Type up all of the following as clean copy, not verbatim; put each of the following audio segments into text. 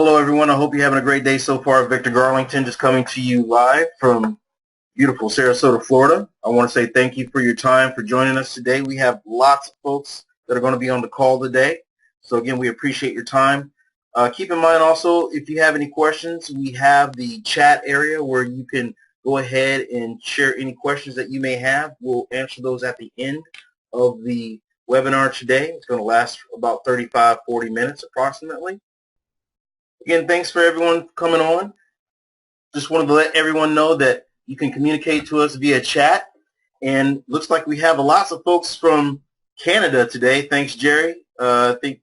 Hello, everyone. I hope you're having a great day so far. Victor Garlington just coming to you live from beautiful Sarasota, Florida. I want to say thank you for your time for joining us today. We have lots of folks that are going to be on the call today. So, again, we appreciate your time. Keep in mind also, if you have any questions, we have the chat area where you can go ahead and share any questions that you may have. We'll answer those at the end of the webinar today. It's going to last about 35, 40 minutes approximately. Again, thanks for everyone coming on. Just wanted to let everyone know that you can communicate to us via chat. And looks like we have lots of folks from Canada today. Thanks, Jerry. I think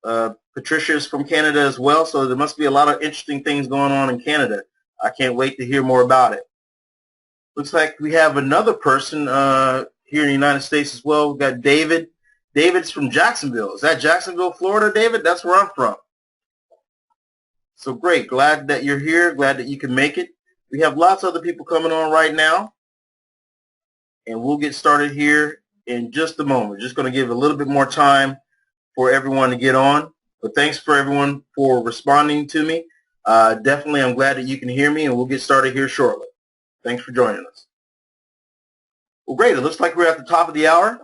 Patricia is from Canada as well, so there must be a lot of interesting things going on in Canada. I can't wait to hear more about it. Looks like we have another person here in the United States as well. We've got David. David's from Jacksonville. Is that Jacksonville, Florida, David? That's where I'm from. So great. Glad that you're here. Glad that you can make it. We have lots of other people coming on right now. And we'll get started here in just a moment. Just going to give a little bit more time for everyone to get on. But thanks for everyone for responding to me. Definitely, I'm glad that you can hear me, and we'll get started here shortly. Thanks for joining us. Well, great. It looks like we're at the top of the hour.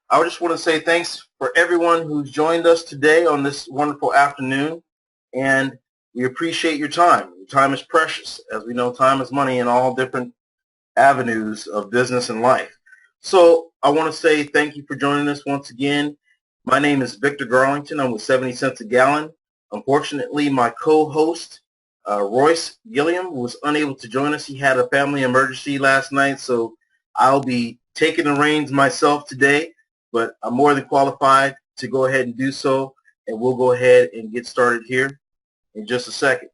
I just want to say thanks for everyone who's joined us today on this wonderful afternoon. And we appreciate your time. Your time is precious. As we know, time is money in all different avenues of business and life. So I want to say thank you for joining us once again. My name is Victor Garlington. I'm with 70 cents a gallon. Unfortunately, my co-host, Royce Gilliam, was unable to join us. He had a family emergency last night, so I'll be taking the reins myself today, but I'm more than qualified to go ahead and do so, and we'll go ahead and get started here in just a second.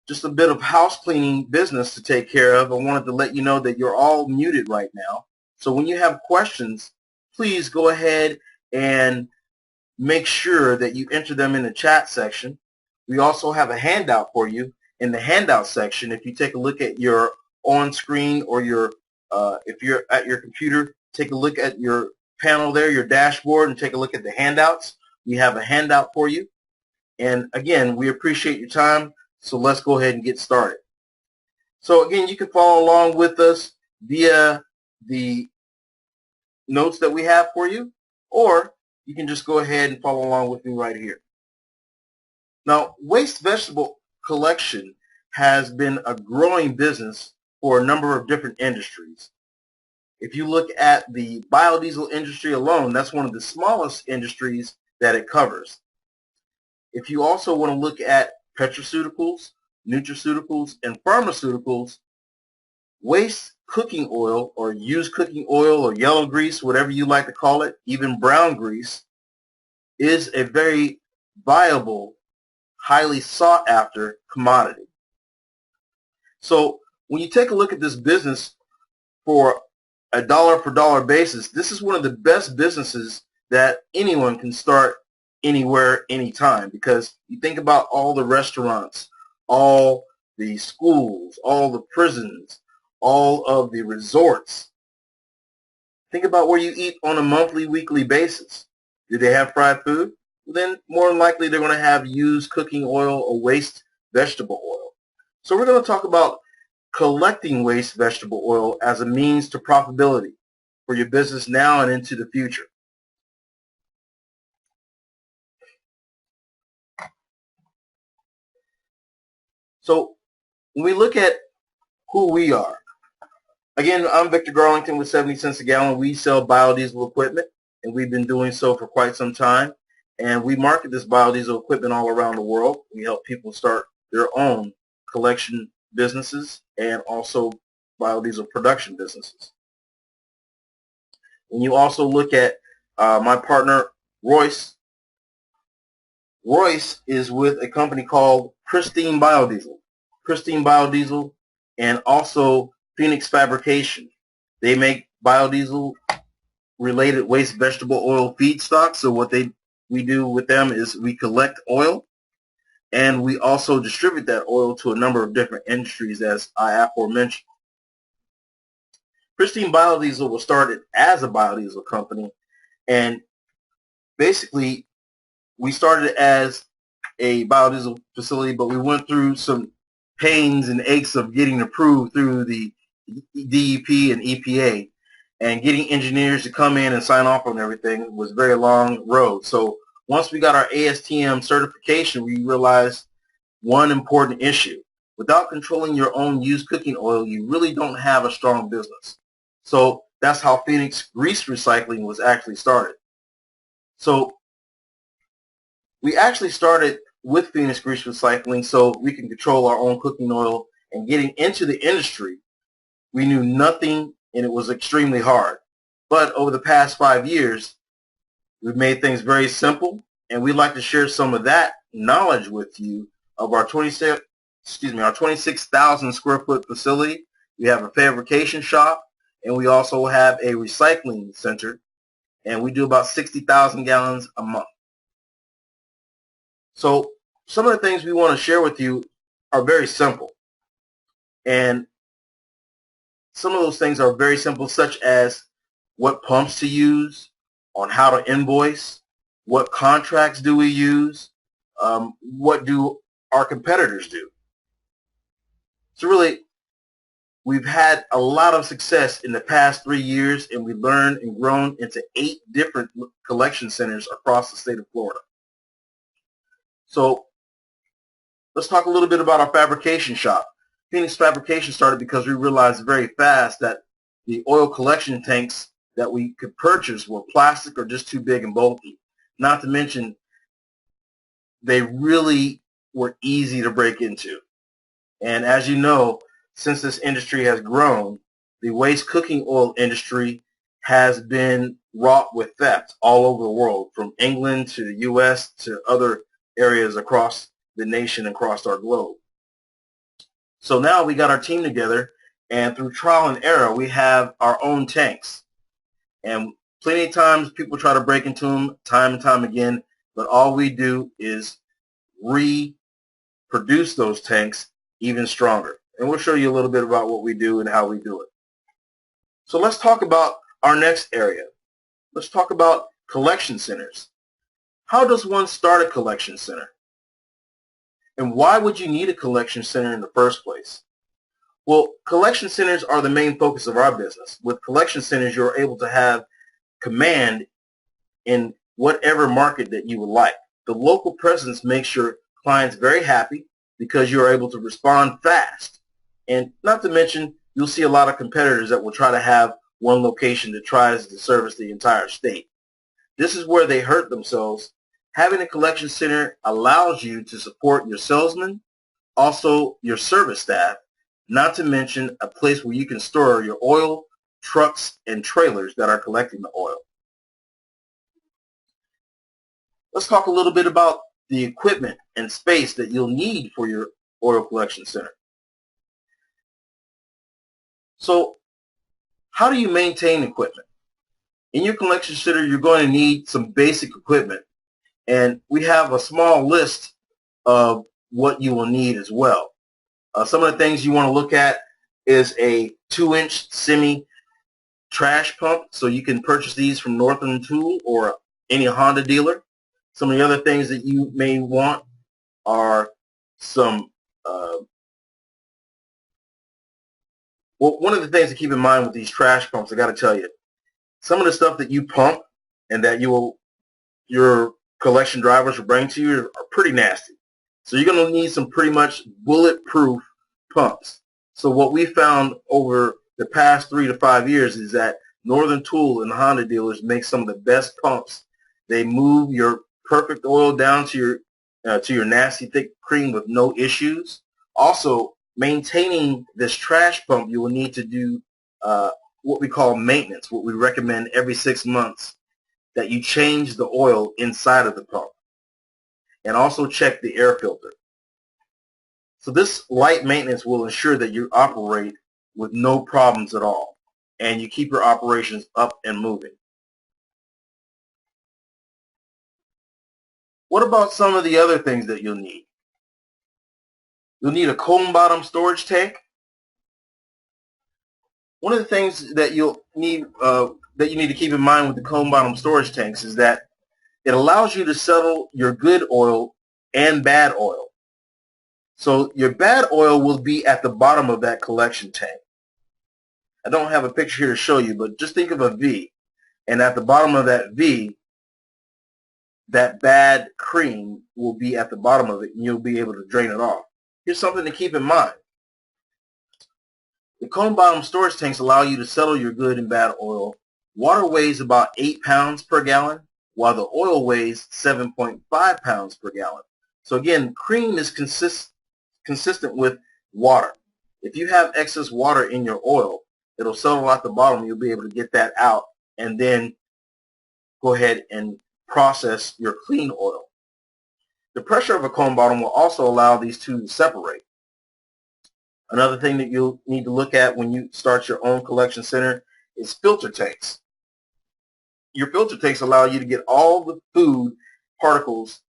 Just a bit of house cleaning business to take care of. I wanted to let you know that you're all muted right now. So when you have questions, please go ahead and make sure that you enter them in the chat section. We also have a handout for you in the handout section. If you take a look at your on-screen or your, if you're at your computer, take a look at your panel there, your dashboard, and take a look at the handouts. We have a handout for you. And again, we appreciate your time, so let's go ahead and get started. So again, you can follow along with us via the notes that we have for you, or you can just go ahead and follow along with me right here. Now, waste vegetable collection has been a growing business for a number of different industries. If you look at the biodiesel industry alone, that's one of the smallest industries that it covers. If you also want to look at petroceuticals, nutraceuticals, and pharmaceuticals, waste cooking oil or used cooking oil or yellow grease, whatever you like to call it, even brown grease, is a very viable, highly sought after commodity. So when you take a look at this business for a dollar for dollar basis, this is one of the best businesses that anyone can start anywhere, anytime, because you think about all the restaurants, all the schools, all the prisons, all of the resorts. Think about where you eat on a monthly, weekly basis. Do they have fried food? Then more than likely they're going to have used cooking oil or waste vegetable oil. So we're going to talk about collecting waste vegetable oil as a means to profitability for your business now and into the future. So when we look at who we are, again, I'm Victor Garlington with 70 cents a gallon. We sell biodiesel equipment, and we've been doing so for quite some time. And we market this biodiesel equipment all around the world. We help people start their own collection businesses and also biodiesel production businesses. When you also look at my partner, Royce is with a company called Pristine Biodiesel. Pristine Biodiesel and also Phoenix Fabrication. They make biodiesel related waste vegetable oil feedstock. So what we do with them is we collect oil and we also distribute that oil to a number of different industries, as I aforementioned. Pristine Biodiesel was started as a biodiesel company, and basically we started as a biodiesel facility, but we went through some pains and aches of getting approved through the DEP and EPA, and getting engineers to come in and sign off on everything was a very long road. So once we got our ASTM certification, we realized one important issue. Without controlling your own used cooking oil, you really don't have a strong business. So that's how Phoenix Grease Recycling was actually started. So we actually started with Phoenix Grease Recycling so we can control our own cooking oil, and getting into the industry, we knew nothing and it was extremely hard. But over the past 5 years, we've made things very simple, and we'd like to share some of that knowledge with you of our 26,000 square foot facility. We have a fabrication shop, and we also have a recycling center, and we do about 60,000 gallons a month. So some of the things we want to share with you are very simple, and some of those things are very simple, such as what pumps to use, on how to invoice, what contracts do we use, what do our competitors do. So really, we've had a lot of success in the past 3 years, and we've learned and grown into 8 different collection centers across the state of Florida. So let's talk a little bit about our fabrication shop. Phoenix Fabrication started because we realized very fast that the oil collection tanks that we could purchase were plastic or just too big and bulky. Not to mention, they really were easy to break into. And as you know, since this industry has grown, the waste cooking oil industry has been wrought with theft all over the world, from England to the U.S. to other areas across the nation, across our globe. So now we got our team together, and through trial and error, we have our own tanks. And plenty of times people try to break into them time and time again, but all we do is reproduce those tanks even stronger. And we'll show you a little bit about what we do and how we do it. So let's talk about our next area. Let's talk about collection centers. How does one start a collection center? And why would you need a collection center in the first place? Well, collection centers are the main focus of our business. With collection centers, you're able to have command in whatever market that you would like. The local presence makes your clients very happy because you're able to respond fast. And not to mention, you'll see a lot of competitors that will try to have one location that tries to service the entire state. This is where they hurt themselves. Having a collection center allows you to support your salesmen, also your service staff, not to mention a place where you can store your oil, trucks, and trailers that are collecting the oil. Let's talk a little bit about the equipment and space that you'll need for your oil collection center. So, how do you maintain equipment? In your collection center, you're going to need some basic equipment, and we have a small list of what you will need as well. Some of the things you want to look at is a 2-inch semi trash pump, so you can purchase these from Northern Tool or any Honda dealer. Some of the other things that you may want are some, well, one of the things to keep in mind with these trash pumps, I got to tell you, some of the stuff that you pump and that your collection drivers will bring to you are pretty nasty. So you're going to need some pretty much bulletproof pumps. So what we found over the past 3 to 5 years is that Northern Tool and the Honda dealers make some of the best pumps. They move your perfect oil down to your nasty thick cream with no issues. Also, maintaining this trash pump, you will need to do what we call maintenance, what we recommend every 6 months, that you change the oil inside of the pump, and also check the air filter. So this light maintenance will ensure that you operate with no problems at all, and you keep your operations up and moving. What about some of the other things that you'll need? You'll need a cone bottom storage tank. One of the things that you'll need to keep in mind with the cone bottom storage tanks is that it allows you to settle your good oil and bad oil. So your bad oil will be at the bottom of that collection tank. I don't have a picture here to show you, but just think of a V. And at the bottom of that V, that bad cream will be at the bottom of it, and you'll be able to drain it off. Here's something to keep in mind. The cone bottom storage tanks allow you to settle your good and bad oil. Water weighs about 8 pounds per gallon, while the oil weighs 7.5 pounds per gallon. So again, cream is consistent with water. If you have excess water in your oil, it'll settle at the bottom. You'll be able to get that out and then go ahead and process your clean oil. The pressure of a cone bottom will also allow these two to separate. Another thing that you'll need to look at when you start your own collection center is filter tanks. Your filter tanks allow you to get all the food particles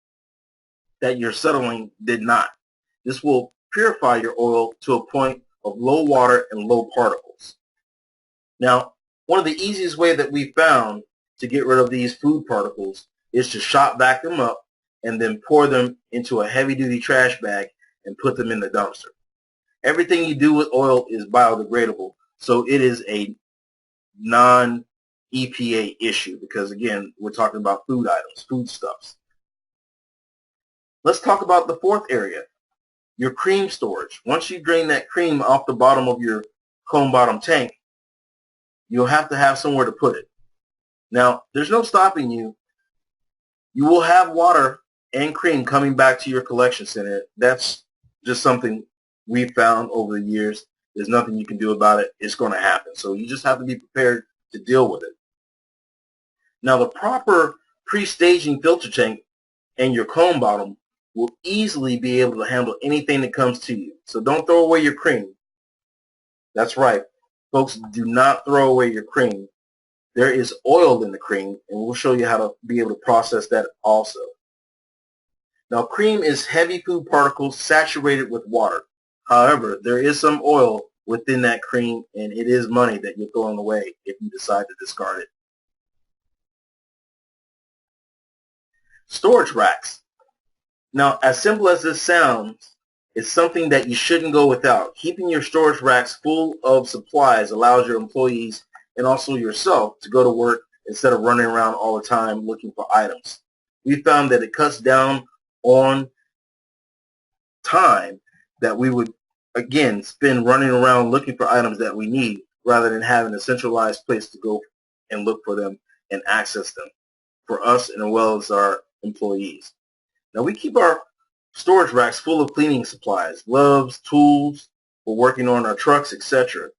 that your settling did not. This will purify your oil to a point of low water and low particles. Now, one of the easiest ways that we found to get rid of these food particles is to shop vac them up and then pour them into a heavy-duty trash bag and put them in the dumpster. Everything you do with oil is biodegradable, so it is a non-EPA issue because, again, we're talking about food items, foodstuffs. Let's talk about the fourth area, your cream storage. Once you drain that cream off the bottom of your cone bottom tank, you'll have to have somewhere to put it. Now, there's no stopping you. You will have water and cream coming back to your collection center. That's just something we've found over the years. There's nothing you can do about it. It's going to happen. So you just have to be prepared to deal with it. Now, the proper pre-staging filter tank and your cone bottom will easily be able to handle anything that comes to you. So don't throw away your cream. That's right. Folks, do not throw away your cream. There is oil in the cream, and we'll show you how to be able to process that also. Now, cream is heavy food particles saturated with water. However, there is some oil within that cream, and it is money that you're throwing away if you decide to discard it. Storage racks. Now, as simple as this sounds, it's something that you shouldn't go without. Keeping your storage racks full of supplies allows your employees and also yourself to go to work instead of running around all the time looking for items. We found that it cuts down on time that we would, again, spend running around looking for items that we need rather than having a centralized place to go and look for them and access them for us and as well as our employees. Now, we keep our storage racks full of cleaning supplies, gloves, tools, for working on our trucks, etc.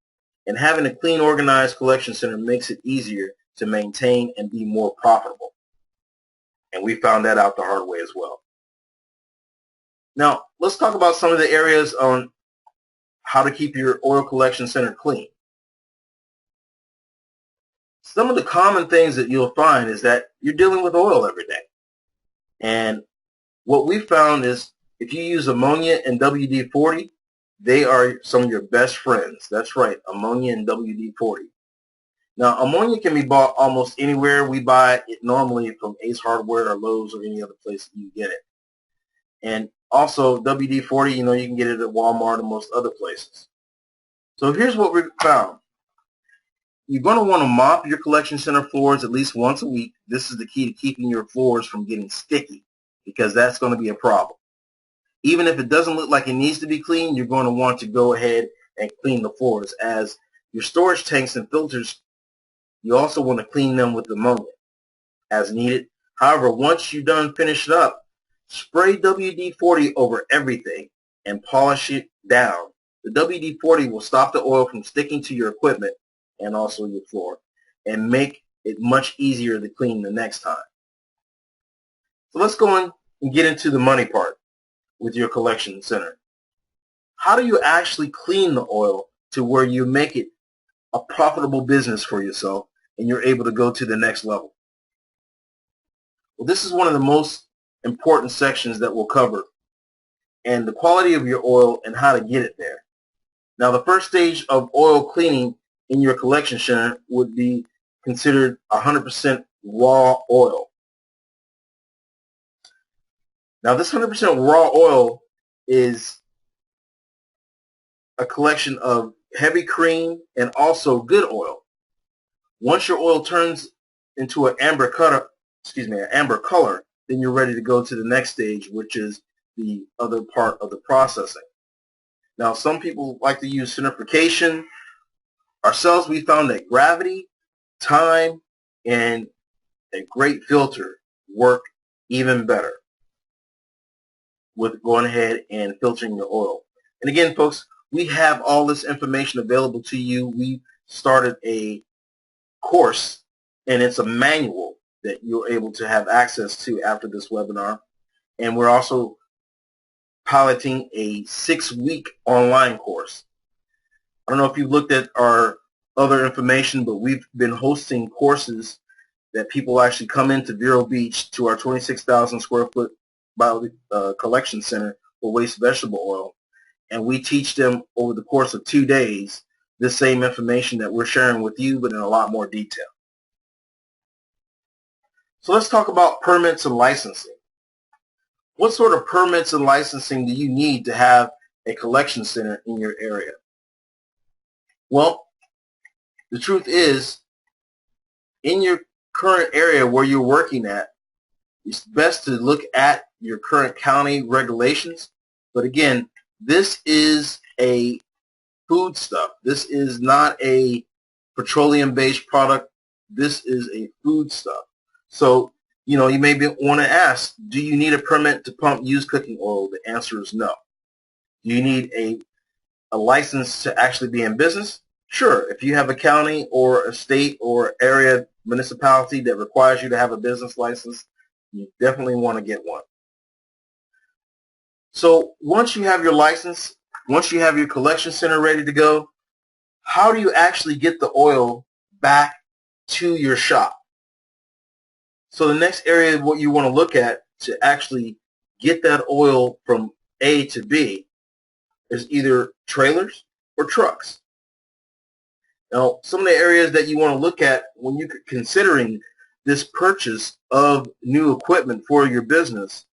And having a clean, organized collection center makes it easier to maintain and be more profitable. And we found that out the hard way as well. Now, let's talk about some of the areas on how to keep your oil collection center clean. Some of the common things that you'll find is that you're dealing with oil every day. And what we found is if you use ammonia and WD-40, they are some of your best friends. That's right, ammonia and WD-40. Now, ammonia can be bought almost anywhere. We buy it normally from Ace Hardware or Lowe's or any other place that you get it. And also WD-40, you can get it at Walmart and most other places. So here's what we found. You're going to want to mop your collection center floors at least once a week. This is the key to keeping your floors from getting sticky because that's going to be a problem. Even if it doesn't look like it needs to be cleaned, you're going to want to go ahead and clean the floors. As your storage tanks and filters, you also want to clean them with ammonia as needed. However, once you're done finishing up, spray WD-40 over everything and polish it down. The WD-40 will stop the oil from sticking to your equipment and also your floor and make it much easier to clean the next time. So let's go in and get into the money part with your collection center. How do you actually clean the oil to where you make it a profitable business for yourself and you're able to go to the next level? Well, this is one of the most important sections that we'll cover, and the quality of your oil and how to get it there. Now, the first stage of oil cleaning in your collection center would be considered 100% raw oil. Now this 100% raw oil is a collection of heavy cream and also good oil. Once your oil turns into an amber color, then you're ready to go to the next stage, which is the other part of the processing. Now, some people like to use centrifugation. Ourselves, we found that gravity, time, and a great filter work even better with going ahead and filtering your oil. And again, folks, we have all this information available to you. We started a course, and it's a manual that you're able to have access to after this webinar. And we're also piloting a 6-week online course. I don't know if you've looked at our other information, but we've been hosting courses that people actually come into Vero Beach to our 26,000 square foot collection center for waste vegetable oil, and we teach them over the course of 2 days the same information that we're sharing with you, but in a lot more detail. So let's talk about permits and licensing. What sort of permits and licensing do you need to have a collection center in your area? Well, the truth is, in your current area where you're working at, it's best to look at your current county regulations. But again, this is a foodstuff. This is not a petroleum-based product. This is a foodstuff. So, you may want to ask, do you need a permit to pump used cooking oil? The answer is no. Do you need a license to actually be in business? Sure. If you have a county or a state or area municipality that requires you to have a business license, you definitely want to get one. So once you have your license, once you have your collection center ready to go, how do you actually get the oil back to your shop? So the next area what you want to look at to actually get that oil from A to B is either trailers or trucks. Now, some of the areas that you want to look at when you're considering this purchase of new equipment for your business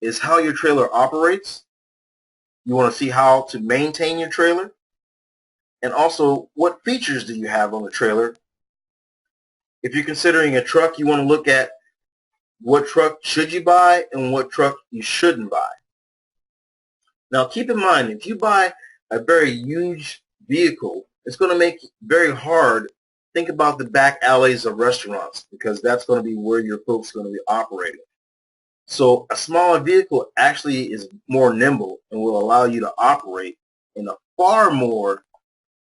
is how your trailer operates. You want to see how to maintain your trailer, and also what features do you have on the trailer. If you're considering a truck, you want to look at what truck should you buy and what truck you shouldn't buy. Now, keep in mind, if you buy a very huge vehicle, it's going to make it very hard. Think about the back alleys of restaurants, because that's going to be where your folks are going to be operating. So a smaller vehicle actually is more nimble and will allow you to operate in a far more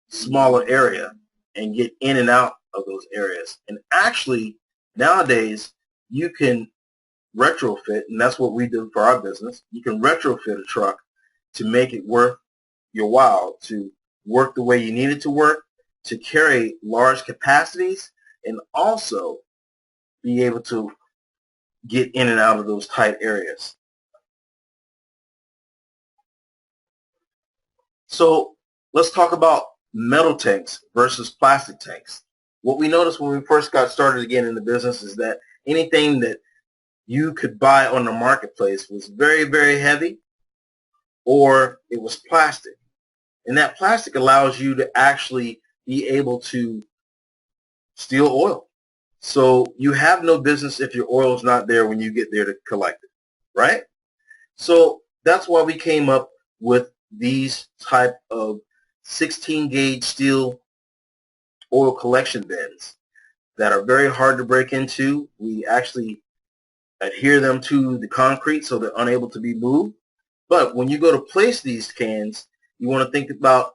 smaller area and get in and out of those areas. And actually, nowadays, you can retrofit, and that's what we do for our business. You can retrofit a truck to make it worth your while, to work the way you need it to work, to carry large capacities, and also be able to get in and out of those tight areas. So let's talk about metal tanks versus plastic tanks. What we noticed when we first got started again in the business is that anything that you could buy on the marketplace was very, very heavy, or it was plastic. And that plastic allows you to actually be able to steal oil. So you have no business if your oil is not there when you get there to collect it, right? So that's why we came up with these type of 16 gauge steel oil collection bins that are very hard to break into. We actually adhere them to the concrete so they're unable to be moved. But when you go to place these cans, you want to think about,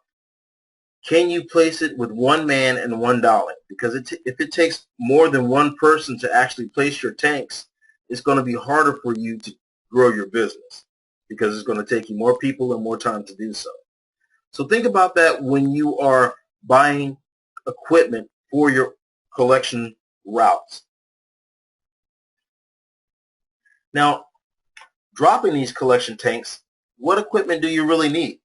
can you place it with one man and one dolly? Because if it takes more than one person to actually place your tanks, it's going to be harder for you to grow your business, because it's going to take you more people and more time to do so. So think about that when you are buying equipment for your collection routes. Now, dropping these collection tanks, what equipment do you really need?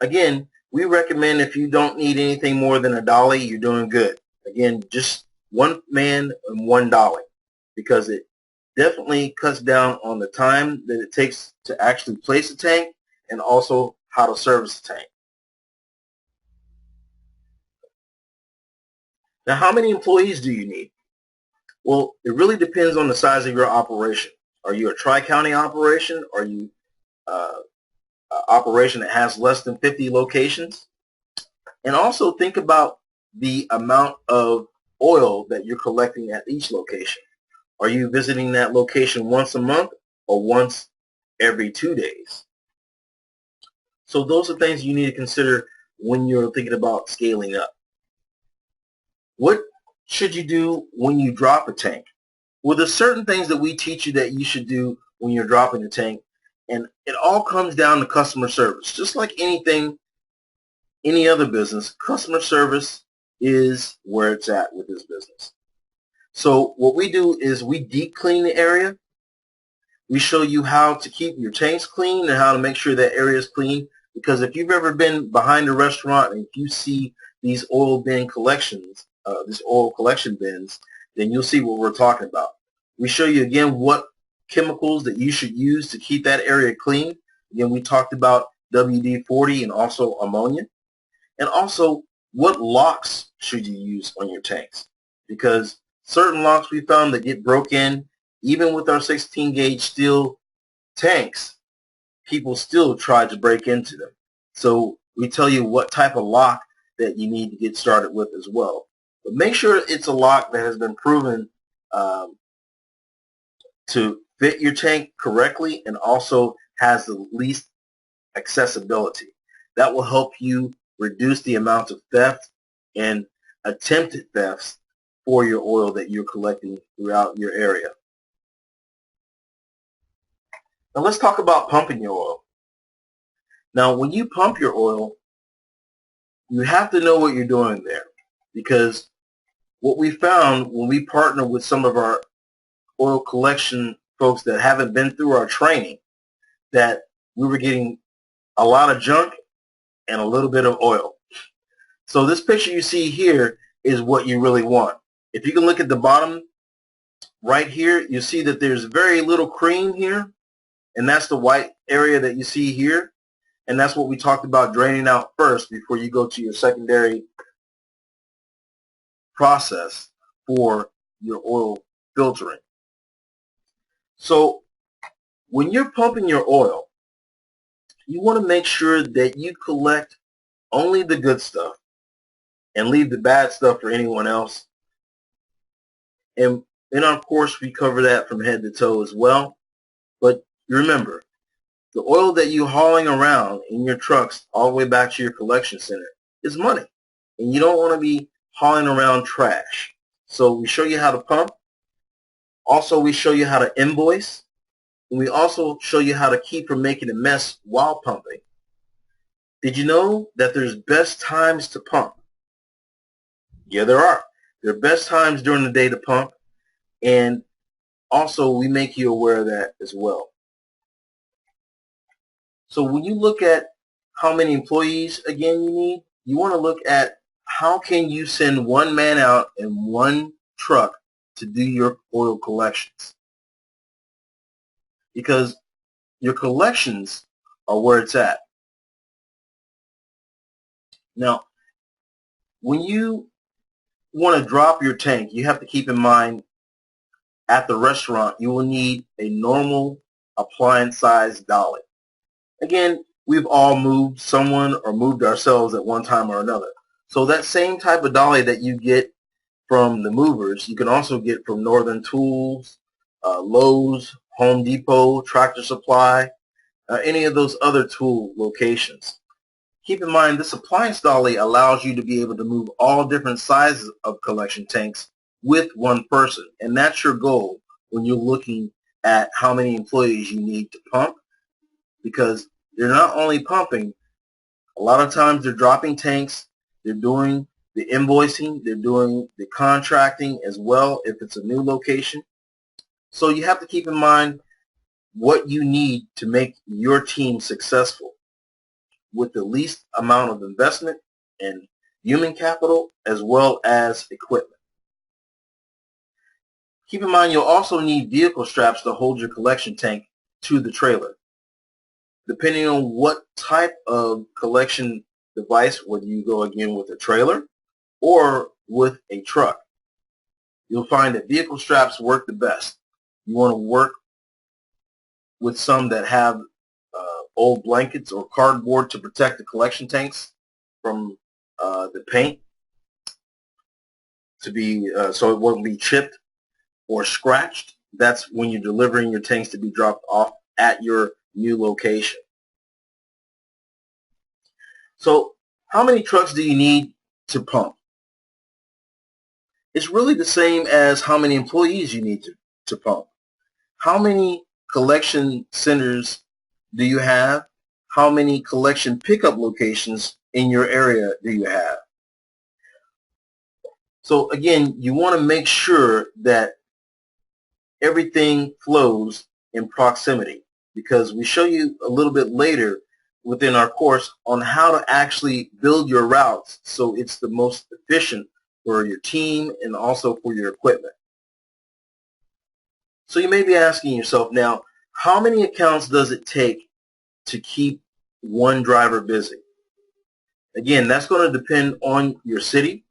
Again, we recommend if you don't need anything more than a dolly, you're doing good. Again, just one man and one dolly, because definitely cuts down on the time that it takes to actually place a tank and also how to service the tank. Now, how many employees do you need? Well, it really depends on the size of your operation. Are you a tri-county operation? Are you an operation that has less than 50 locations? And also think about the amount of oil that you're collecting at each location. Are you visiting that location once a month or once every 2 days? So those are things you need to consider when you're thinking about scaling up. What should you do when you drop a tank? Well, there's certain things that we teach you that you should do when you're dropping a tank, and it all comes down to customer service. Just like anything, any other business, customer service is where it's at with this business. So what we do is we deep clean the area. We show you how to keep your tanks clean and how to make sure that area is clean. Because if you've ever been behind a restaurant and if you see these oil bin collections, these oil collection bins, then you'll see what we're talking about. We show you again what chemicals that you should use to keep that area clean. Again, we talked about WD-40 and also ammonia. And also, what locks should you use on your tanks? Because certain locks we found that get broke in, even with our 16 gauge steel tanks, people still try to break into them. So we tell you what type of lock that you need to get started with as well. But make sure it's a lock that has been proven to fit your tank correctly and also has the least accessibility. That will help you reduce the amount of theft and attempted thefts for your oil that you're collecting throughout your area. Now let's talk about pumping your oil. Now when you pump your oil, you have to know what you're doing there, because what we found when we partner with some of our oil collection folks that haven't been through our training, that we were getting a lot of junk and a little bit of oil. So this picture you see here is what you really want. If you can look at the bottom right here, you see that there's very little cream here, and that's the white area that you see here. And that's what we talked about draining out first before you go to your secondary process for your oil filtering. So when you're pumping your oil, you want to make sure that you collect only the good stuff and leave the bad stuff for anyone else. And in our course, we cover that from head to toe as well. But remember, the oil that you're hauling around in your trucks all the way back to your collection center is money. And you don't want to be hauling around trash. So we show you how to pump. Also, we show you how to invoice. And we also show you how to keep from making a mess while pumping. Did you know that there's best times to pump? Yeah, there are. There are best times during the day to pump. And also, we make you aware of that as well. So when you look at how many employees, again, you need, you want to look at how can you send one man out in one truck to do your oil collections. Because your collections are where it's at. Now, when you want to drop your tank, you have to keep in mind at the restaurant, you will need a normal appliance-sized dolly. Again, we've all moved someone or moved ourselves at one time or another. So that same type of dolly that you get from the movers, you can also get from Northern Tools, Lowe's, Home Depot, Tractor Supply, any of those other tool locations. Keep in mind, this appliance dolly allows you to be able to move all different sizes of collection tanks with one person. And that's your goal when you're looking at how many employees you need to pump, because they're not only pumping, a lot of times they're dropping tanks, they're doing the invoicing, they're doing the contracting as well if it's a new location. So you have to keep in mind what you need to make your team successful with the least amount of investment and human capital as well as equipment. Keep in mind you'll also need vehicle straps to hold your collection tank to the trailer. Depending on what type of collection device, whether you go again with a trailer or with a truck, you'll find that vehicle straps work the best. You want to work with some that have old blankets or cardboard to protect the collection tanks from the paint to be so it won't be chipped or scratched. That's when you're delivering your tanks to be dropped off at your new location. So how many trucks do you need to pump? It's really the same as how many employees you need to pump. How many collection centers do you have? How many collection pickup locations in your area do you have? So again, you want to make sure that everything flows in proximity, because we show you a little bit later within our course on how to actually build your routes so it's the most efficient for your team and also for your equipment. So you may be asking yourself now, how many accounts does it take to keep one driver busy? Again, that's going to depend on your city,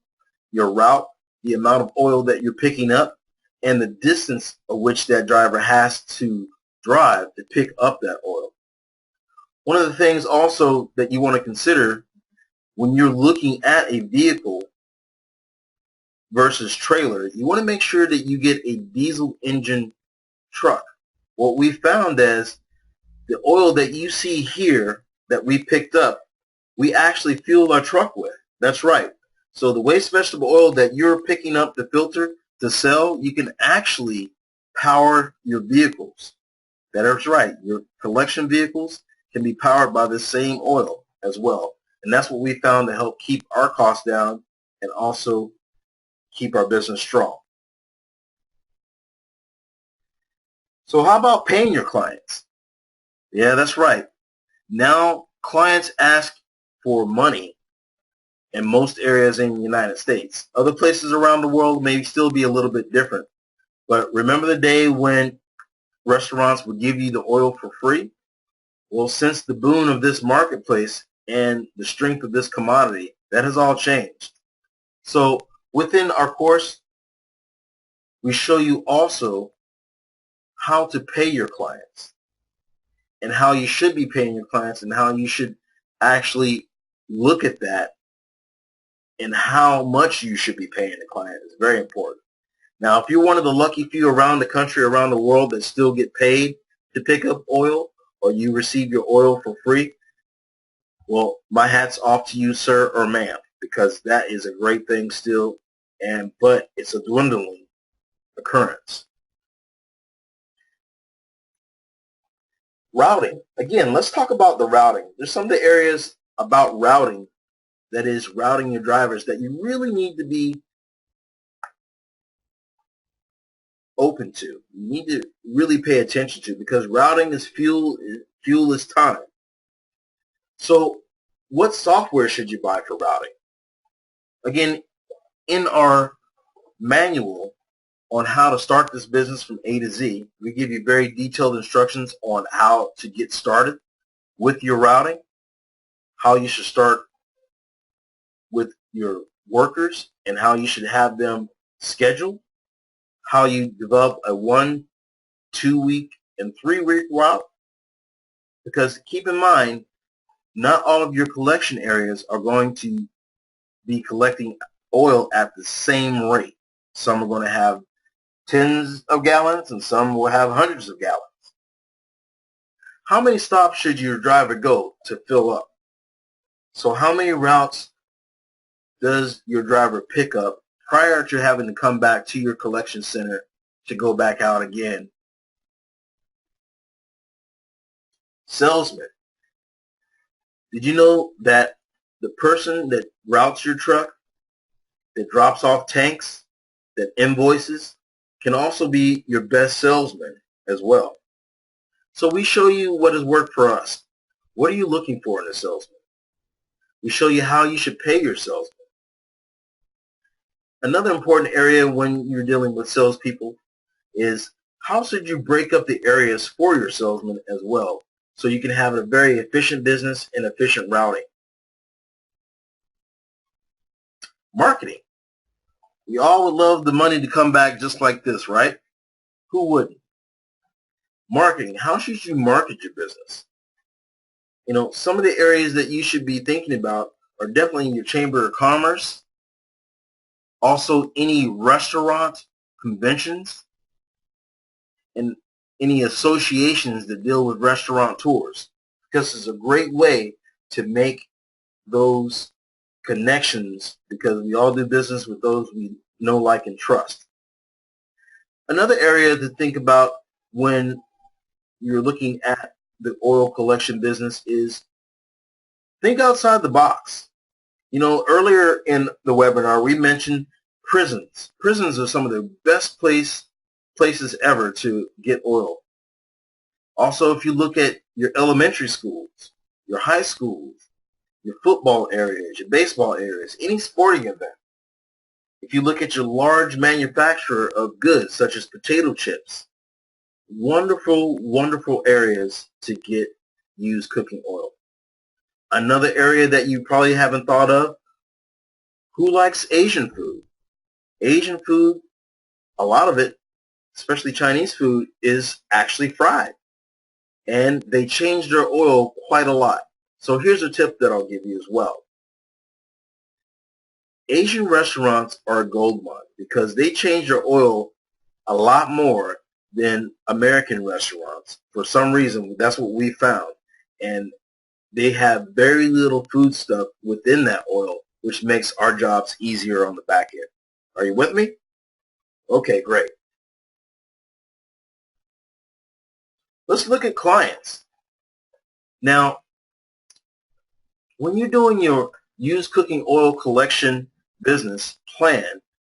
your route, the amount of oil that you're picking up, and the distance of which that driver has to drive to pick up that oil. One of the things also that you want to consider when you're looking at a vehicle versus trailer, you want to make sure that you get a diesel engine truck. What we found is the oil that you see here that we picked up, we actually fuel our truck with. That's right. So the waste vegetable oil that you're picking up to filter to sell, you can actually power your vehicles. That is right. Your collection vehicles can be powered by the same oil as well. And that's what we found to help keep our costs down and also keep our business strong. So how about paying your clients? Yeah, that's right. Now clients ask for money in most areas in the United States. Other places around the world may still be a little bit different. But remember the day when restaurants would give you the oil for free? Well, since the boom of this marketplace and the strength of this commodity, that has all changed. So within our course, we show you also how to pay your clients and how you should be paying your clients and how you should actually look at that and how much you should be paying the client is very important. Now, if you're one of the lucky few around the country, around the world that still get paid to pick up oil, or you receive your oil for free, well, my hat's off to you, sir or ma'am, because that is a great thing still, but it's a dwindling occurrence. Routing. Again, let's talk about the routing. There's some of the areas about routing, that is routing your drivers, that you really need to be open to. You need to really pay attention to, because routing is fuel is time. So what software should you buy for routing? Again, in our manual on how to start this business from A to Z, we give you very detailed instructions on how to get started with your routing, how you should start with your workers and how you should have them scheduled, how you develop a 1, 2 week, and 3 week route. Because keep in mind, not all of your collection areas are going to be collecting oil at the same rate. Some are going to have tens of gallons and some will have hundreds of gallons. How many stops should your driver go to fill up? So how many routes does your driver pick up prior to having to come back to your collection center to go back out again? Salesman. Did you know that the person that routes your truck, that drops off tanks, that invoices, can also be your best salesman as well? So we show you what has worked for us. What are you looking for in a salesman? We show you how you should pay your salesman. Another important area when you're dealing with salespeople is how should you break up the areas for your salesman as well, so you can have a very efficient business and efficient routing. Marketing. We all would love the money to come back just like this, right? Who wouldn't? Marketing. How should you market your business? You know, some of the areas that you should be thinking about are definitely in your Chamber of Commerce, also any restaurant conventions, and any associations that deal with restaurateurs, because it's a great way to make those connections, because we all do business with those we know, like, and trust. Another area to think about when you're looking at the oil collection business is think outside the box. You know, earlier in the webinar we mentioned prisons. Prisons are some of the best places ever to get oil. Also, if you look at your elementary schools, your high schools, your football areas, your baseball areas, any sporting event. If you look at your large manufacturer of goods such as potato chips, wonderful, wonderful areas to get used cooking oil. Another area that you probably haven't thought of, who likes Asian food? Asian food, a lot of it, especially Chinese food, is actually fried. And they change their oil quite a lot. So here's a tip that I'll give you as well. Asian restaurants are a gold mine because they change their oil a lot more than American restaurants. For some reason, that's what we found. And they have very little food stuff within that oil, which makes our jobs easier on the back end. Are you with me? Okay, great. Let's look at clients. Now, when you're doing your used cooking oil collection business plan,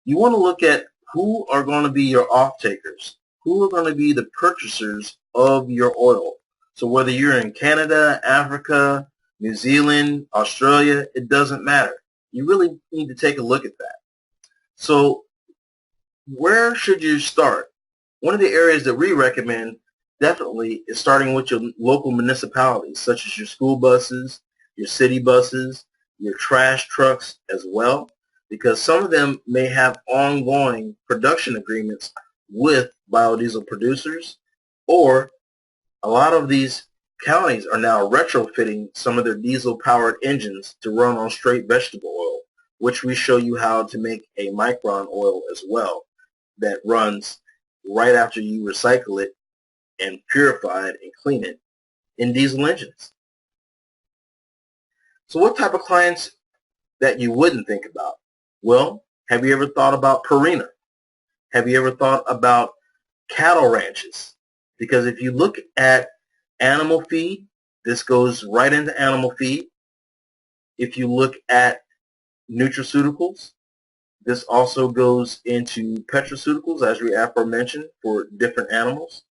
you want to look at who are going to be your off-takers, who are going to be the purchasers of your oil. So whether you're in Canada, Africa, New Zealand, Australia, it doesn't matter. You really need to take a look at that. So where should you start? One of the areas that we recommend definitely is starting with your local municipalities, such as your school buses, your city buses, your trash trucks as well, because some of them may have ongoing production agreements with biodiesel producers, or a lot of these counties are now retrofitting some of their diesel-powered engines to run on straight vegetable oil, which we show you how to make a micron oil as well that runs right after you recycle it and purify it and clean it in diesel engines. So what type of clients that you wouldn't think about? Well, have you ever thought about Purina? Have you ever thought about cattle ranches? Because if you look at animal feed, this goes right into animal feed. If you look at nutraceuticals, this also goes into petroceuticals, as we aforementioned, for different animals.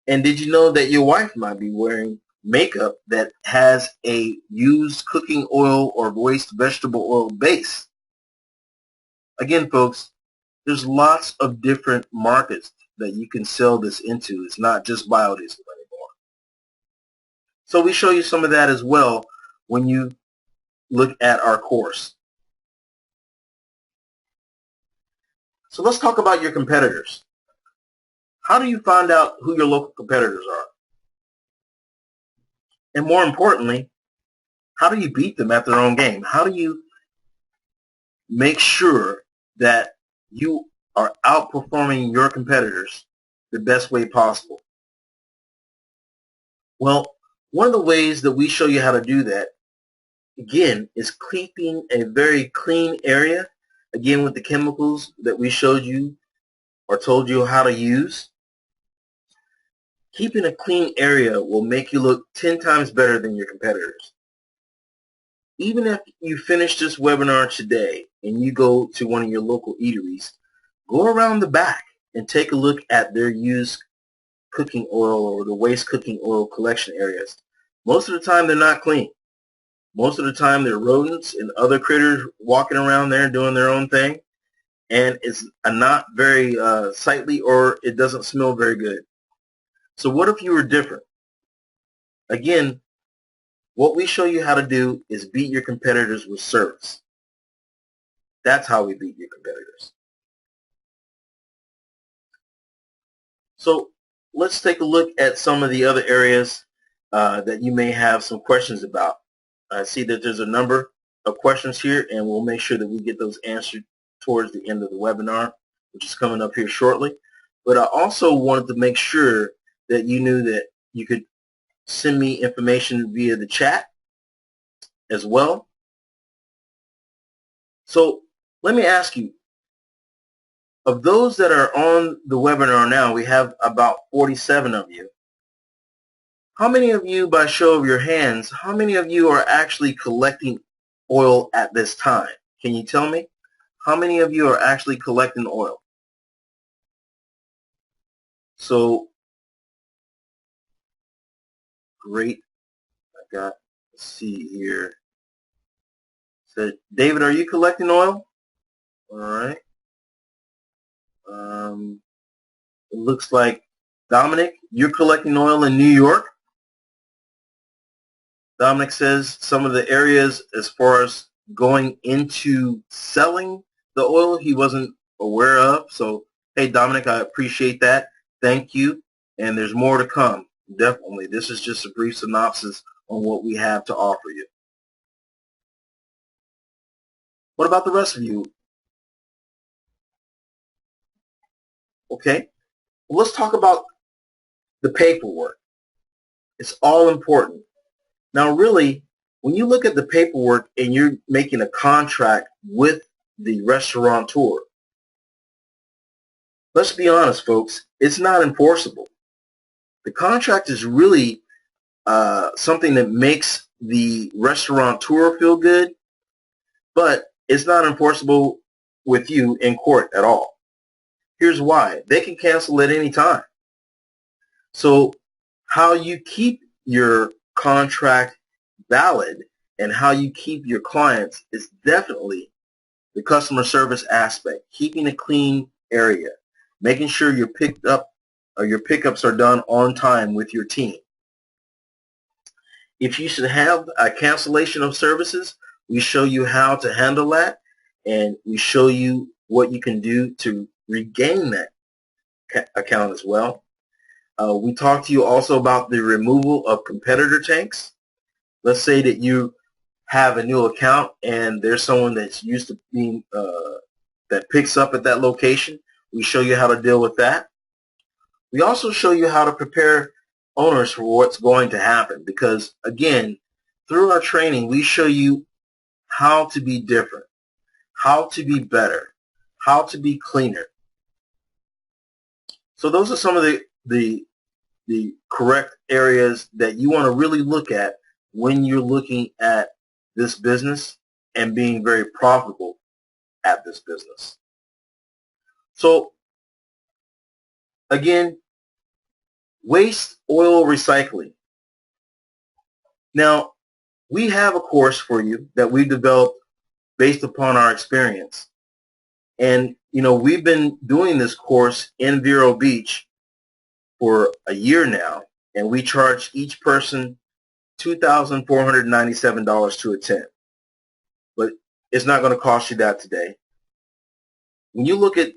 And did you know that your wife might be wearing makeup that has a used cooking oil or waste vegetable oil base? Again, folks, there's lots of different markets that you can sell this into. It's not just biodiesel anymore. So we show you some of that as well when you look at our course. So let's talk about your competitors. How do you find out who your local competitors are? And more importantly, how do you beat them at their own game? How do you make sure that you are outperforming your competitors the best way possible? Well, one of the ways that we show you how to do that, again, is keeping a very clean area, again with the chemicals that we showed you or told you how to use. Keeping a clean area will make you look 10 times better than your competitors. Even if you finish this webinar today and you go to one of your local eateries, go around the back and take a look at their used cooking oil or the waste cooking oil collection areas. Most of the time they're not clean. Most of the time there are rodents and other critters walking around there doing their own thing, and it's not very sightly, or it doesn't smell very good. So what if you were different? Again, what we show you how to do is beat your competitors with service. That's how we beat your competitors. So let's take a look at some of the other areas that you may have some questions about. I see that there's a number of questions here, and we'll make sure that we get those answered towards the end of the webinar, which is coming up here shortly. But I also wanted to make sure that you knew that you could send me information via the chat as well. So let me ask you, of those that are on the webinar now, we have about 47 of you. How many of you, by show of your hands, how many of you are actually collecting oil at this time? Can you tell me? How many of you are actually collecting oil? So, great. I got, let's see here. So, David, are you collecting oil? All right. It looks like, Dominic, you're collecting oil in New York. Dominic says some of the areas as far as going into selling the oil he wasn't aware of. So, hey, Dominic, I appreciate that. Thank you. And there's more to come. Definitely. This is just a brief synopsis on what we have to offer you. What about the rest of you? Okay. Well, let's talk about the paperwork. It's all important. Now, really, when you look at the paperwork and you're making a contract with the restaurateur, let's be honest, folks, it's not enforceable. The contract is really something that makes the restaurateur feel good, but it's not enforceable with you in court at all. Here's why. They can cancel at any time. So how you keep your contract valid and how you keep your clients is definitely the customer service aspect, keeping a clean area, making sure your pickups are done on time with your team. If you should have a cancellation of services, we show you how to handle that, and we show you what you can do to regain that account as well. We talk to you also about the removal of competitor tanks. Let's say that you have a new account and there's someone that's used to being that picks up at that location. We show you how to deal with that. We also show you how to prepare owners for what's going to happen, because again, through our training, we show you how to be different, how to be better, how to be cleaner. So those are some of the correct areas that you want to really look at when you're looking at this business and being very profitable at this business. So again, waste oil recycling. Now, we have a course for you that we developed based upon our experience. And, you know, we've been doing this course in Vero Beach for a year now, and we charge each person $2,497 to attend. But it's not going to cost you that today. When you look at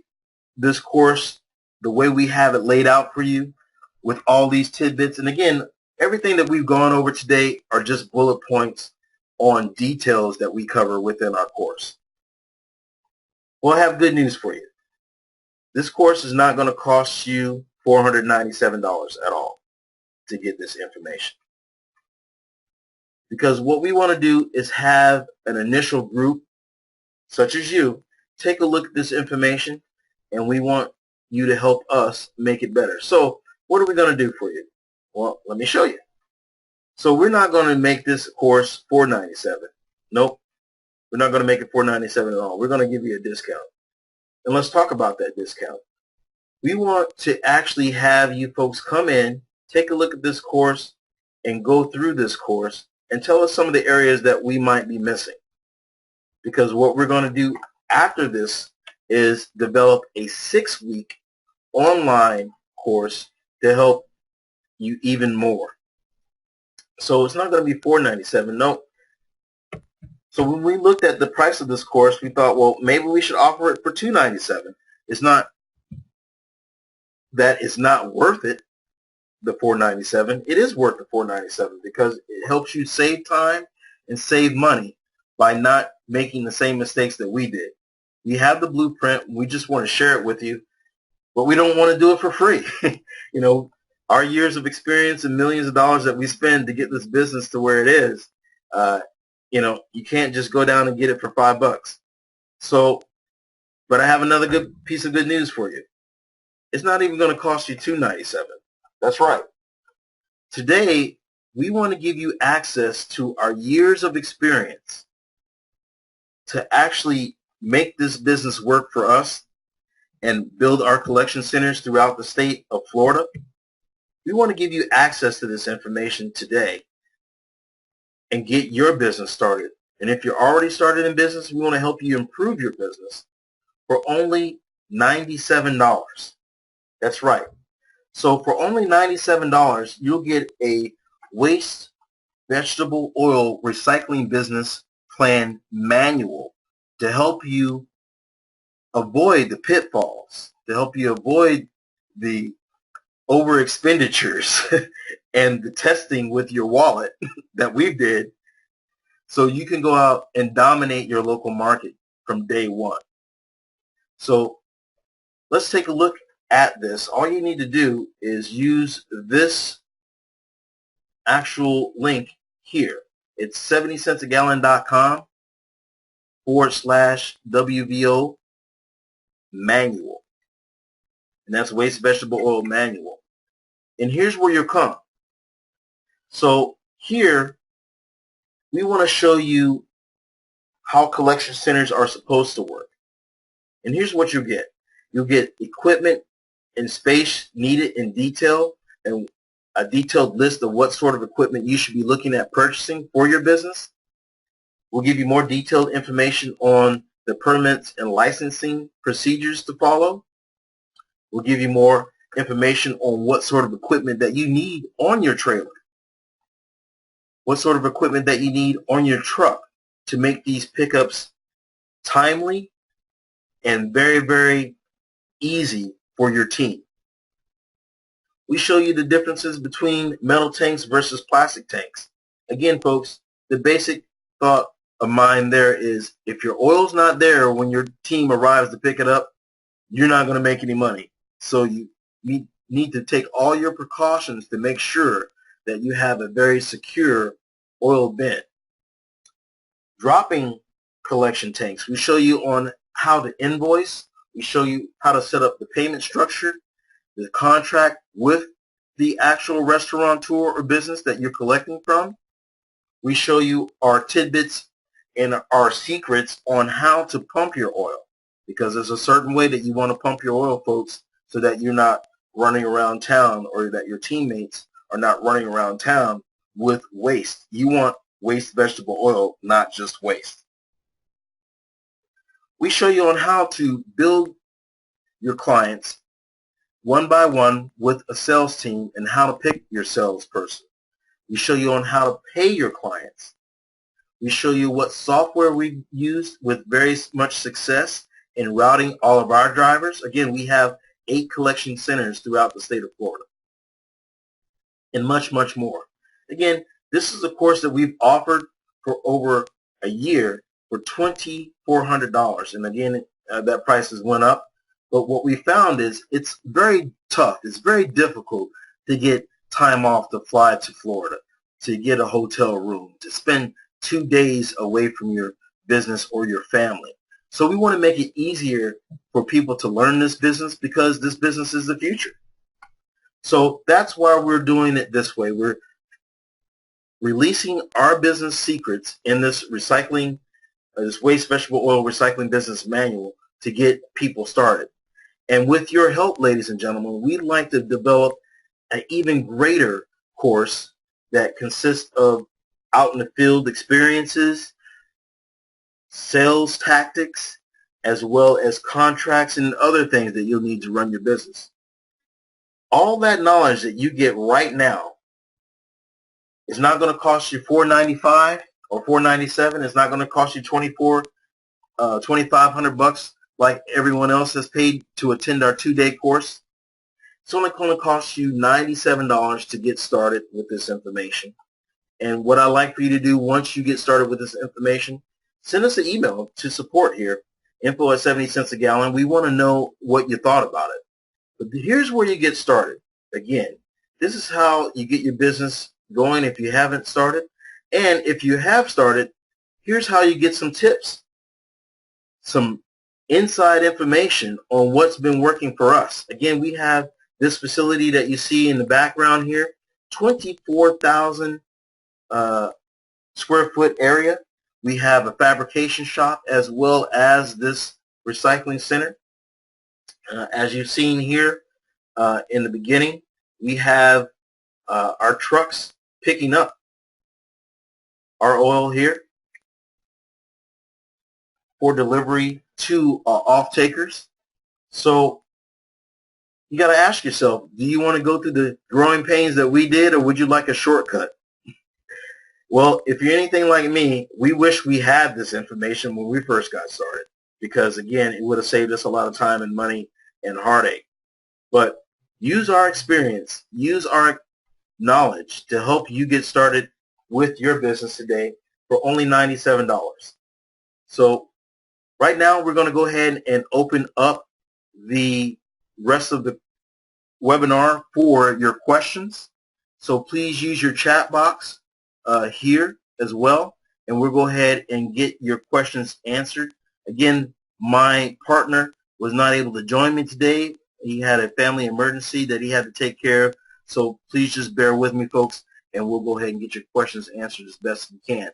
this course, the way we have it laid out for you with all these tidbits, and again, everything that we've gone over today are just bullet points on details that we cover within our course. Well, I have good news for you. This course is not going to cost you $497 at all to get this information. Because what we want to do is have an initial group, such as you, take a look at this information, and we want you to help us make it better. So what are we going to do for you? Well, let me show you. So we're not going to make this course $497. Nope. We're not going to make it $497 at all. We're going to give you a discount. And let's talk about that discount. We want to actually have you folks come in, take a look at this course, and go through this course and tell us some of the areas that we might be missing. Because what we're going to do after this is develop a 6-week online course to help you even more. So it's not going to be $4.97. No. So when we looked at the price of this course, we thought, well, maybe we should offer it for $2.97. It's not that it's not worth it, the $4.97. It is worth the $4.97 because it helps you save time and save money by not making the same mistakes that we did. We have the blueprint. We just want to share it with you, but we don't want to do it for free. You know, our years of experience and millions of dollars that we spend to get this business to where it is, you know, you can't just go down and get it for $5. So, but I have another good piece of good news for you. It's not even going to cost you $2.97. That's right. Today, we want to give you access to our years of experience to actually make this business work for us and build our collection centers throughout the state of Florida. We want to give you access to this information today and get your business started. And if you're already started in business, we want to help you improve your business for only $97. That's right. So for only $97, you'll get a waste vegetable oil recycling business plan manual to help you avoid the pitfalls, to help you avoid the over expenditures and the testing with your wallet that we did, so you can go out and dominate your local market from day one. So let's take a look at this. All you need to do is use this actual link here. It's 70centsagallon.com/WVO manual. And that's waste vegetable oil manual. And here's where you'll come. So here we want to show you how collection centers are supposed to work. And here's what you'll get. You'll get equipment and space needed in detail, and a detailed list of what sort of equipment you should be looking at purchasing for your business. We'll give you more detailed information on the permits and licensing procedures to follow. We'll give you more information on what sort of equipment that you need on your trailer, what sort of equipment that you need on your truck to make these pickups timely and very, very easy for your team. We show you the differences between metal tanks versus plastic tanks. Again, folks, the basic thought of mine there is if your oil's not there when your team arrives to pick it up, you're not going to make any money. So you need to take all your precautions to make sure that you have a very secure oil bin. Dropping collection tanks, we show you on how to invoice. We show you how to set up the payment structure, the contract with the actual restaurateur or business that you're collecting from. We show you our tidbits and our secrets on how to pump your oil, because there's a certain way that you want to pump your oil, folks, so that you're not running around town, or that your teammates are not running around town with waste. You want waste vegetable oil, not just waste. We show you on how to build your clients one by one with a sales team and how to pick your salesperson. We show you on how to pay your clients. We show you what software we use with very much success in routing all of our drivers. Again, we have 8 collection centers throughout the state of Florida, and much, much more. Again, this is a course that we've offered for over a year for $2,400. And again, that price has went up. But what we found is it's very tough. It's very difficult to get time off to fly to Florida, to get a hotel room, to spend 2 days away from your business or your family. So we want to make it easier for people to learn this business, because this business is the future. So that's why we're doing it this way. We're releasing our business secrets in this recycling, this waste vegetable oil recycling business manual to get people started. And with your help, ladies and gentlemen, we'd like to develop an even greater course that consists of out in the field experiences, sales tactics, as well as contracts and other things that you'll need to run your business. All that knowledge that you get right now is not going to cost you $495 or $497. It's not going to cost you $2,500 like everyone else has paid to attend our 2-day course. It's only going to cost you $97 to get started with this information. And what I like for you to do once you get started with this information, send us an email to support here, info@70 cents a gallon. We want to know what you thought about it. But here's where you get started. Again, this is how you get your business going if you haven't started. And if you have started, here's how you get some tips, some inside information on what's been working for us. Again, we have this facility that you see in the background here, 24,000 square foot area. We have a fabrication shop as well as this recycling center. As you've seen here in the beginning, we have our trucks picking up our oil here for delivery to off-takers. So you got to ask yourself, do you want to go through the growing pains that we did, or would you like a shortcut? Well, if you're anything like me, we wish we had this information when we first got started, because again, it would have saved us a lot of time and money and heartache. But use our experience, use our knowledge to help you get started with your business today for only $97. So right now we're going to go ahead and open up the rest of the webinar for your questions. So please use your chat box here as well, and we'll go ahead and get your questions answered. Again, my partner was not able to join me today. He had a family emergency that he had to take care of, so please just bear with me, folks, and we'll go ahead and get your questions answered as best we can.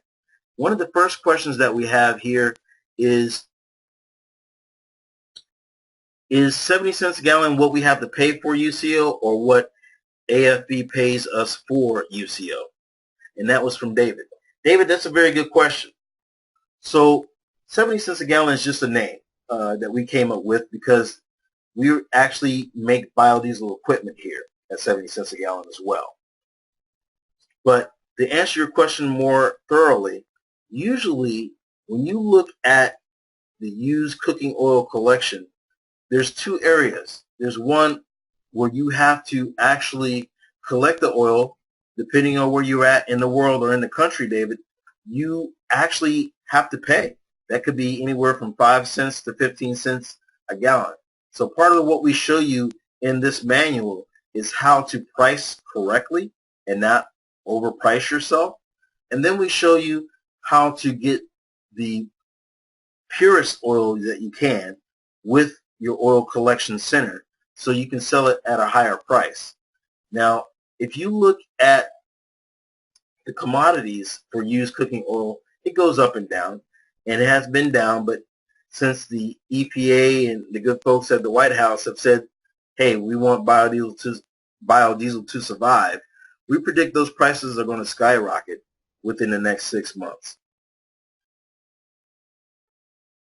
One of the first questions that we have here is 70 cents a gallon what we have to pay for UCO, or what AFB pays us for UCO? And that was from David. David, that's a very good question. So 70 cents a gallon is just a name that we came up with because we actually make biodiesel equipment here at 70 cents a gallon as well. But to answer your question more thoroughly, usually when you look at the used cooking oil collection, there's two areas. There's one where you have to actually collect the oil. Depending on where you're at in the world or in the country, David, you actually have to pay. That could be anywhere from 5 cents to 15 cents a gallon. So part of what we show you in this manual is how to price correctly and not overprice yourself. And then we show you how to get the purest oil that you can with your oil collection center so you can sell it at a higher price. Now, if you look at the commodities for used cooking oil, it goes up and down, and it has been down, but since the EPA and the good folks at the White House have said, hey, we want biodiesel to survive, we predict those prices are going to skyrocket within the next 6 months.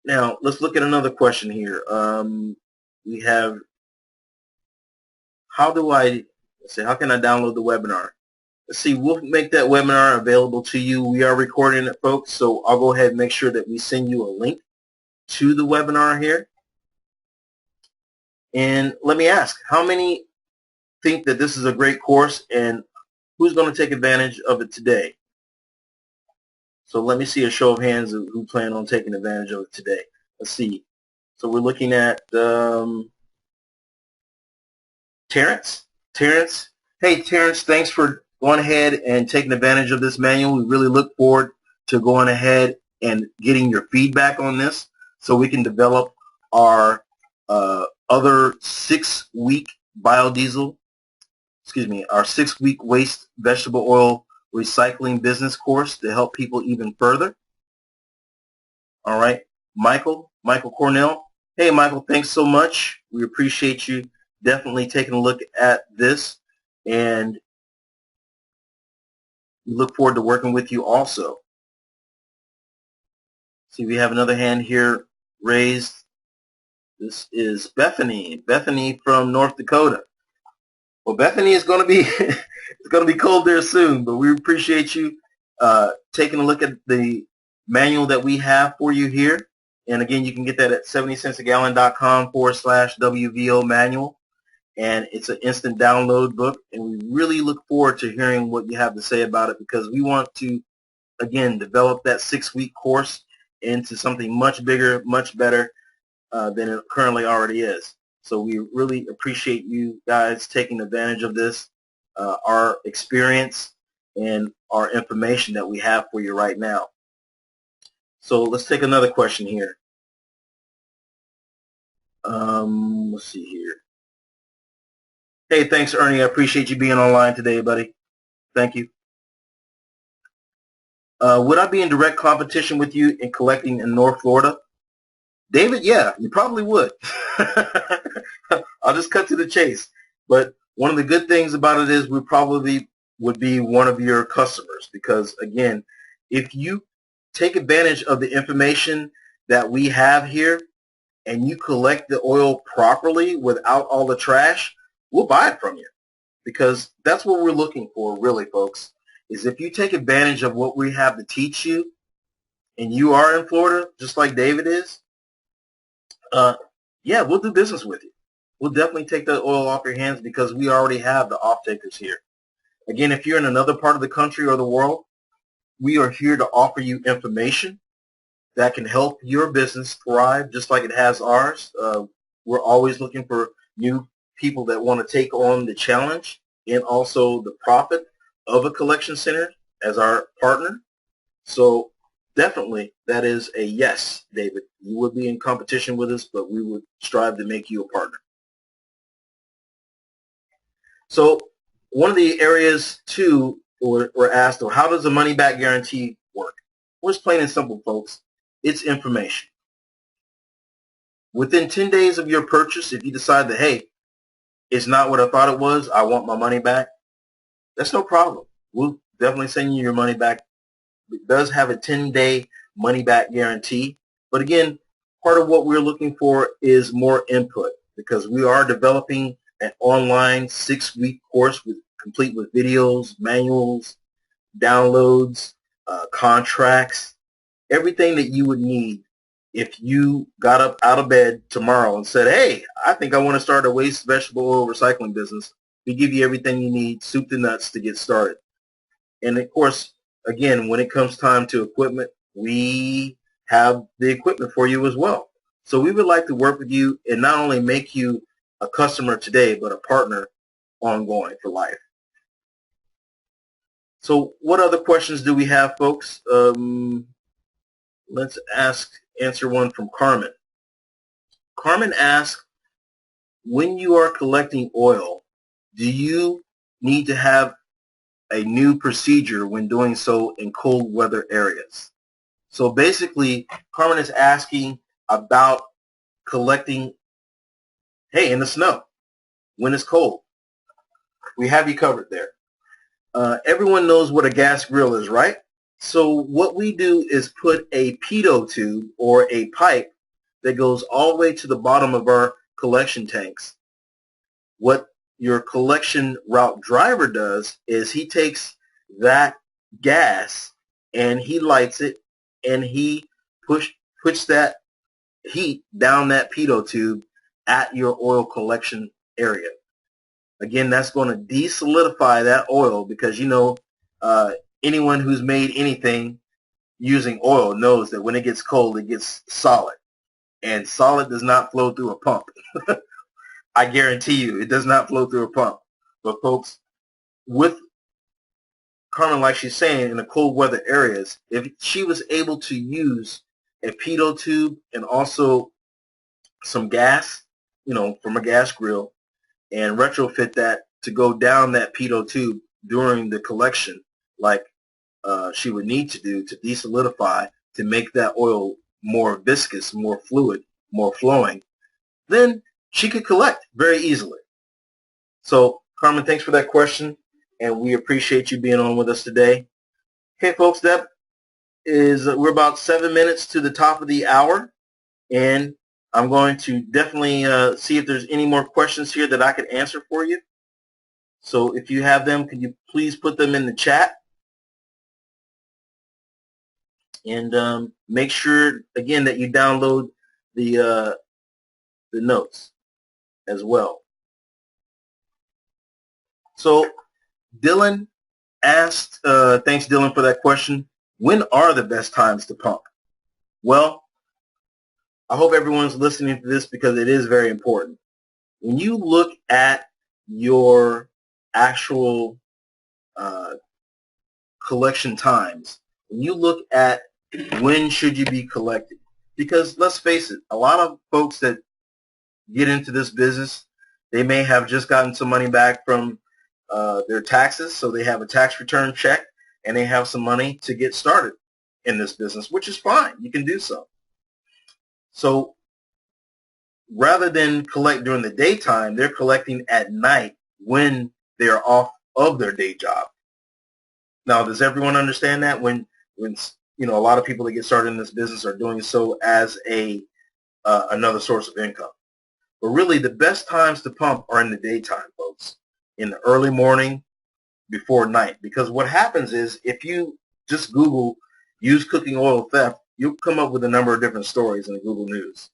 Now, let's look at another question here. We have, how can I download the webinar? Let's see, we'll make that webinar available to you. We are recording it, folks, so I'll go ahead and make sure that we send you a link to the webinar here. And let me ask, how many think that this is a great course, and who's going to take advantage of it today? So let me see a show of hands who plan on taking advantage of it today. Let's see. So we're looking at Terrence. Hey, Terrence, thanks for going ahead and taking advantage of this manual. We really look forward to going ahead and getting your feedback on this so we can develop our other 6-week biodiesel, our 6-week waste vegetable oil recycling business course to help people even further. All right, Michael Cornell. Hey, Michael, thanks so much. We appreciate you definitely taking a look at this, and we look forward to working with you also. See, we have another hand here raised. This is Bethany. Bethany from North Dakota. Well, Bethany is going to be it's going to be cold there soon, but we appreciate you taking a look at the manual that we have for you here. And again, you can get that at 70centsagallon.com/WVO manual. And it's an instant download book. And we really look forward to hearing what you have to say about it, because we want to, again, develop that 6-week course into something much bigger, much better than it currently already is. So we really appreciate you guys taking advantage of this, our experience, and our information that we have for you right now. So let's take another question here. Let's see here. Hey, thanks, Ernie. I appreciate you being online today, buddy. Thank you. Would I be in direct competition with you in collecting in North Florida? David, yeah, you probably would. I'll just cut to the chase. But one of the good things about it is we probably would be one of your customers, because, again, if you take advantage of the information that we have here and you collect the oil properly without all the trash, we'll buy it from you, because that's what we're looking for, really, folks, is if you take advantage of what we have to teach you and you are in Florida, just like David is, yeah, we'll do business with you. We'll definitely take the oil off your hands, because we already have the off-takers here. Again, if you're in another part of the country or the world, we are here to offer you information that can help your business thrive just like it has ours. We're always looking for new people that want to take on the challenge and also the profit of a collection center as our partner. So definitely that is a yes, David. You would be in competition with us, but we would strive to make you a partner. So one of the areas, too, we're asked, how does the money-back guarantee work? Well, it's plain and simple, folks. It's information. Within 10 days of your purchase, if you decide that, hey, it's not what I thought it was, I want my money back, that's no problem. We'll definitely send you your money back. It does have a 10-day money-back guarantee. But again, part of what we're looking for is more input, because we are developing an online 6-week course complete with videos, manuals, downloads, contracts, everything that you would need if you got up out of bed tomorrow and said, hey, I think I want to start a waste vegetable oil recycling business. We give you everything you need, soup to nuts, to get started. And of course, again, when it comes time to equipment, we have the equipment for you as well. So we would like to work with you and not only make you a customer today, but a partner ongoing for life. So what other questions do we have, folks? Let's answer one from Carmen. Carmen asks, when you are collecting oil, do you need to have a new procedure when doing so in cold weather areas? So basically, Carmen is asking about collecting, hey, in the snow, when it's cold. We have you covered there. Everyone knows what a gas grill is, right? So what we do is put a pitot tube or a pipe that goes all the way to the bottom of our collection tanks. What your collection route driver does is he takes that gas and he lights it, and he puts that heat down that pitot tube at your oil collection area. Again, that's going to desolidify that oil, because you know anyone who's made anything using oil knows that when it gets cold, it gets solid, and solid does not flow through a pump. I guarantee you, it does not flow through a pump. But folks, with Carmen, like she's saying, in the cold weather areas, if she was able to use a pitot tube and also some gas, you know, from a gas grill, and retrofit that to go down that pitot tube during the collection, like she would need to do to desolidify, to make that oil more viscous, more fluid, more flowing, then she could collect very easily. So, Carmen, thanks for that question, and we appreciate you being on with us today. Okay, folks, that is, we're about 7 minutes to the top of the hour, and I'm going to definitely see if there's any more questions here that I could answer for you. So if you have them, could you please put them in the chat? And make sure, again, that you download the notes as well. So Dylan asked, thanks Dylan for that question, when are the best times to pump? Well, I hope everyone's listening to this because it is very important. When you look at your actual collection times, when you look at when should you be collecting, because let's face it, a lot of folks that get into this business, they may have just gotten some money back from their taxes, so they have a tax return check and they have some money to get started in this business, which is fine. You can do so. So rather than collect during the daytime, they're collecting at night when they're off of their day job. Now, does everyone understand that? When you know, a lot of people that get started in this business are doing so as a another source of income. But really, the best times to pump are in the daytime, folks, in the early morning before night. Because what happens is, if you just Google used cooking oil theft, you'll come up with a number of different stories in the Google News.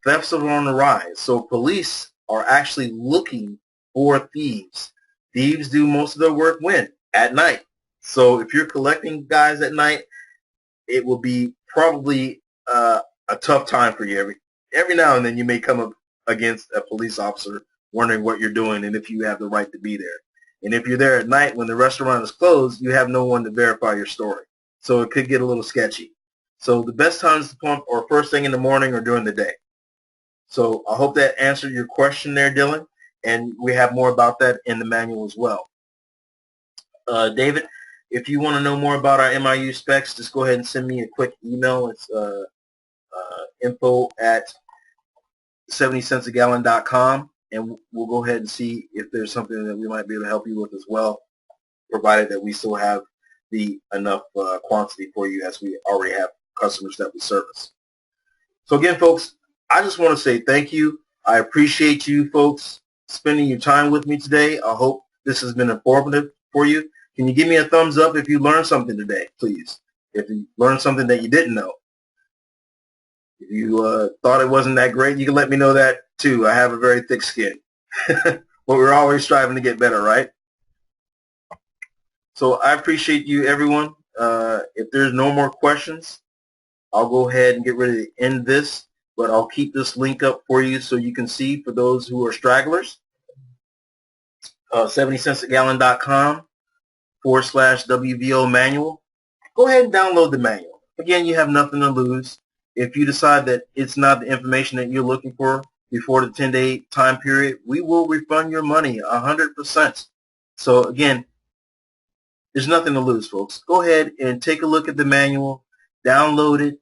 Thefts are on the rise, so police are actually looking for thieves. Thieves do most of their work when? At night. So if you're collecting guys at night, it will be probably a tough time for you. Every now and then you may come up against a police officer wondering what you're doing and if you have the right to be there. And if you're there at night when the restaurant is closed, you have no one to verify your story. So it could get a little sketchy. So the best times to pump are first thing in the morning or during the day. So I hope that answered your question there, Dylan. And we have more about that in the manual as well. David, if you want to know more about our MIU specs, just go ahead and send me a quick email. It's info@70centsagallon.com, and we'll go ahead and see if there's something that we might be able to help you with as well, provided that we still have the enough quantity for you, as we already have customers that we service. So again, folks, I just want to say thank you. I appreciate you folks spending your time with me today. I hope this has been informative for you. Can you give me a thumbs up if you learned something today, please? If you learned something that you didn't know. If you thought it wasn't that great, you can let me know that too. I have a very thick skin. But we're always striving to get better, right? So I appreciate you, everyone. If there's no more questions, I'll go ahead and get ready to end this. But I'll keep this link up for you so you can see, for those who are stragglers, 70centsagallon.com/WVO manual. Go ahead and download the manual. Again, you have nothing to lose. If you decide that it's not the information that you're looking for before the 10-day time period, we will refund your money 100%. So again, there's nothing to lose, folks. Go ahead and take a look at the manual, download it,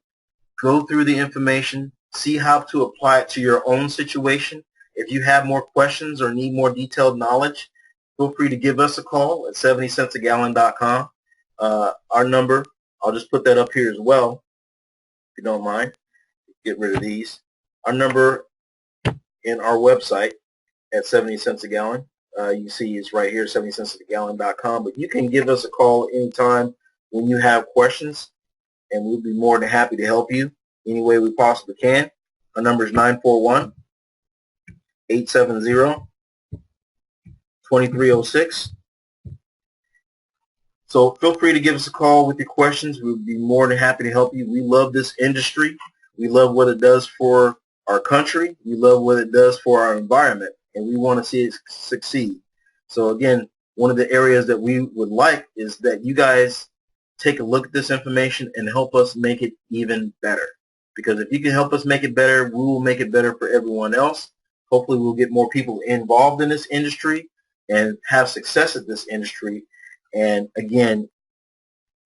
go through the information, see how to apply it to your own situation. If you have more questions or need more detailed knowledge, feel free to give us a call at 70centsagallon.com. Our number, I'll just put that up here as well, if you don't mind. Get rid of these. Our number in our website at 70 cents a gallon, you see is right here, 70centsagallon.com. But you can give us a call anytime when you have questions, and we'll be more than happy to help you any way we possibly can. Our number is 941-870-2306. So feel free to give us a call with your questions. We'll be more than happy to help you. We love this industry. We love what it does for our country. We love what it does for our environment, and we want to see it succeed. So again, one of the areas that we would like is that you guys take a look at this information and help us make it even better. Because if you can help us make it better, we will make it better for everyone else. Hopefully we'll get more people involved in this industry and have success at this industry. And again,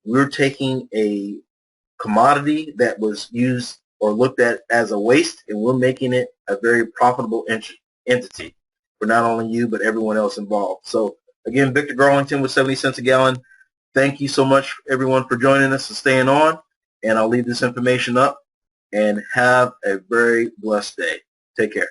we're taking a commodity that was used or looked at as a waste, and we're making it a very profitable entity for not only you, but everyone else involved. So again, Victor Garlington with 70 cents a gallon. Thank you so much, everyone, for joining us and staying on. And I'll leave this information up. and have a very blessed day. Take care.